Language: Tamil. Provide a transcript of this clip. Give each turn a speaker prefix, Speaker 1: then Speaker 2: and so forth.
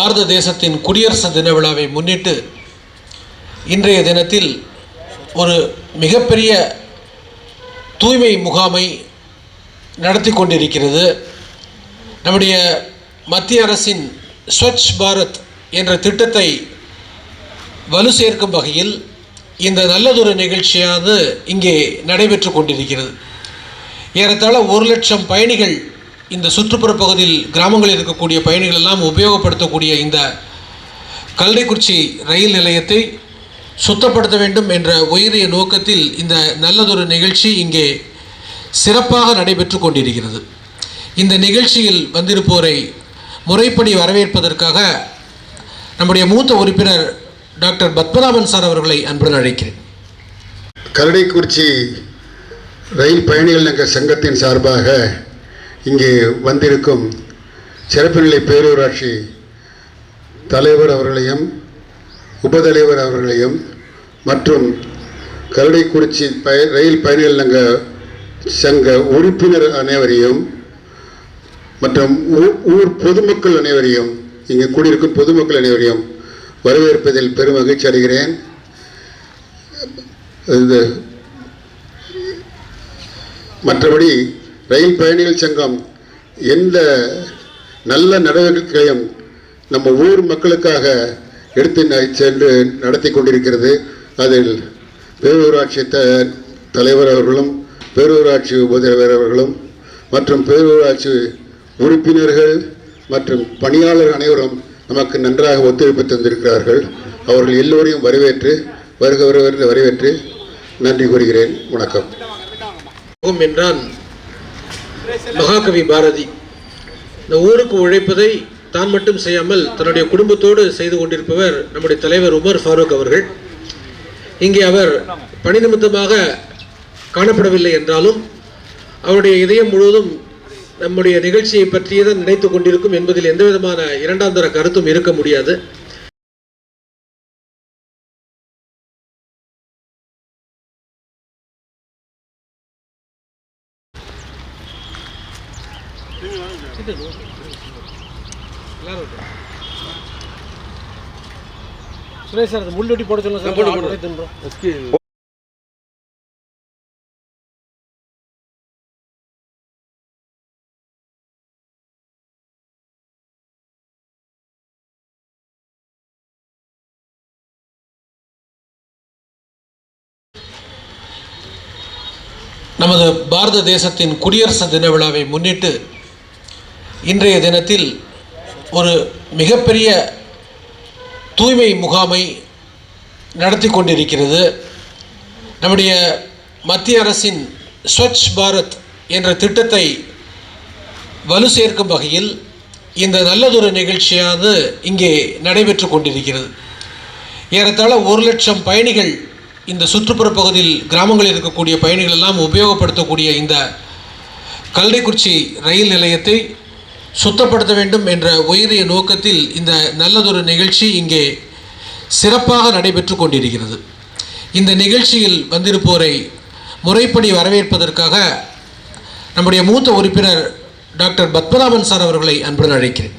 Speaker 1: பாரத தேசத்தின் குடியரசு தின விழாவை முன்னிட்டு இன்றைய தினத்தில் ஒரு மிகப்பெரிய தூய்மை முகாமை நடத்தி கொண்டிருக்கிறது. நம்முடைய மத்திய அரசின் ஸ்வச் பாரத் என்ற திட்டத்தை வலு சேர்க்கும் வகையில் இந்த நல்லதொரு நிகழ்ச்சியானது இங்கே நடைபெற்று கொண்டிருக்கிறது. ஏறத்தாழ 1 லட்சம் பயணிகள் இந்த சுற்றுப்புற பகுதியில் கிராமங்களில் இருக்கக்கூடிய பயணிகள் எல்லாம் உபயோகப்படுத்தக்கூடிய இந்த கல்லைக்குறிச்சி ரயில் நிலையத்தை சுத்தப்படுத்த வேண்டும் என்ற உயரிய நோக்கத்தில் இந்த நல்லதொரு நிகழ்ச்சி இங்கே சிறப்பாக நடைபெற்று கொண்டிருக்கிறது. இந்த நிகழ்ச்சியில் வந்திருப்போரை முறைப்படி வரவேற்பதற்காக நம்முடைய மூத்த உறுப்பினர் டாக்டர் பத்மநாபன் சார் அவர்களை அன்புடன் அழைக்கிறேன்.
Speaker 2: கல்லைக்குறிச்சி ரயில் பயணிகள் நகர சங்கத்தின் சார்பாக இங்கே வந்திருக்கும் சிறப்புநிலை பேரூராட்சி தலைவர் அவர்களையும் உபதலைவர் அவர்களையும் மற்றும் கல்லைக்குறிச்சி ரயில் பயணிகள் நகர சங்க உறுப்பினர் அனைவரையும் மற்றும் ஊர் பொதுமக்கள் அனைவரையும் இங்கே கூடியிருக்கும் பொதுமக்கள் அனைவரையும் வரவேற்பதில் பெரும் மகிழ்ச்சி அடைகிறேன். மற்றபடி ரயில் பயணிகள் சங்கம் எந்த நல்ல நடவடிக்கைகளையும் நம்ம ஊர் மக்களுக்காக எடுத்து சென்று நடத்தி கொண்டிருக்கிறது. அதில் பேரூராட்சி தலைவர் அவர்களும் பேரூராட்சி உபதலைவர் அவர்களும் மற்றும் பேரூராட்சி உறுப்பினர்கள் மற்றும் பணியாளர் அனைவரும் நமக்கு நன்றாக ஒத்துழைப்பு தந்திருக்கிறார்கள். அவர்கள் எல்லோரையும் வரவேற்று நன்றி கூறுகிறேன். வணக்கம்.
Speaker 1: என்றான் மகாகவி பாரதி இந்த ஊருக்கு உழைப்பதை தான் மட்டும் செய்யாமல் தன்னுடைய குடும்பத்தோடு செய்து கொண்டிருப்பவர் நம்முடைய தலைவர் உமர் ஃபாரூக் அவர்கள். இங்கே அவர் பணி நிமித்தமாக காணப்படவில்லை என்றாலும் அவருடைய இதயம் முழுவதும் நம்முடைய நிகழ்ச்சியை பற்றியே தான் நினைத்து கொண்டிருக்கும் என்பதில் எந்த விதமான இரண்டாம் தர கருத்தும் இருக்க முடியாது. சுரேஷ் சார் முள்ளொட்டி போட சொல்லுங்க. நமது பாரத தேசத்தின் குடியரசு தின விழாவை முன்னிட்டு இன்றைய தினத்தில் ஒரு மிகப்பெரிய தூய்மை முகாமை நடத்தி கொண்டிருக்கிறது. நம்முடைய மத்திய அரசின் ஸ்வச் பாரத் என்ற திட்டத்தை வலு சேர்க்கும் வகையில் இந்த நல்லதொரு நிகழ்ச்சியானது இங்கே நடைபெற்று கொண்டிருக்கிறது. ஏறத்தாழ 1 லட்சம் பயணிகள் இந்த சுற்றுப்புற பகுதியில் கிராமங்களில் இருக்கக்கூடிய பயணிகள் எல்லாம் உபயோகப்படுத்தக்கூடிய இந்த கல்லைக்குறிச்சி ரயில் நிலையத்தை சுத்தப்படுத்த வேண்டும் என்ற உயரிய நோக்கத்தில் இந்த நல்லதொரு நிகழ்ச்சி இங்கே சிறப்பாக நடைபெற்று கொண்டிருக்கிறது. இந்த நிகழ்ச்சியில் வந்திருப்போரை முறைப்படி வரவேற்பதற்காக நம்முடைய மூத்த உறுப்பினர் டாக்டர் பத்மநாபன் சார் அவர்களை அன்புடன் அழைக்கிறேன்.